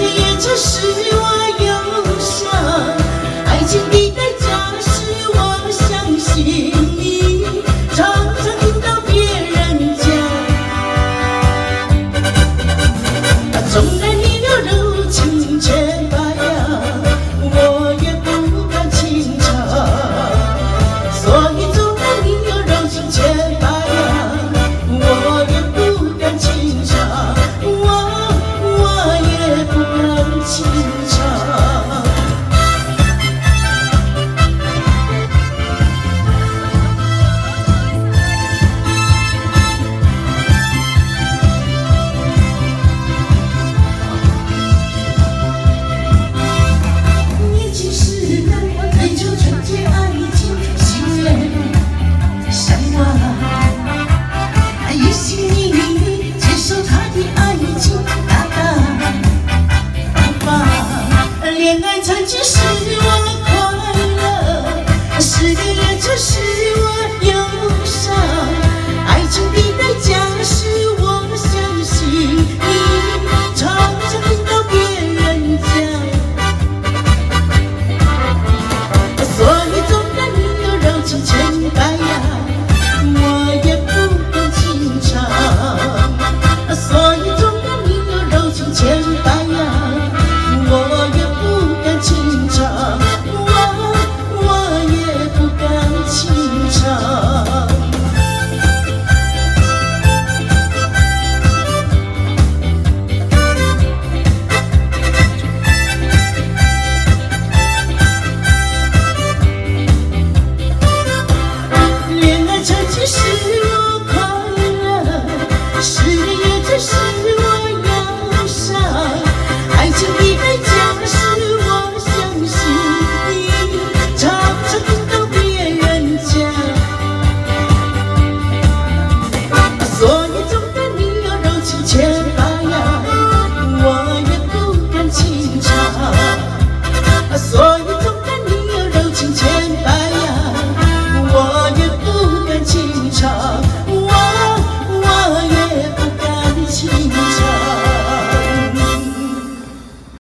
也只是我忧伤。爱情的代价是我相信你，常常听到别人讲，纵然你流柔情却发扬，我也不敢轻唱。所以纵然你流柔情却发扬，我也不敢轻唱，我也不敢轻唱。年轻时代追求纯洁爱情，心愿向往，一心一意接受他的爱情，大大方方。恋爱曾经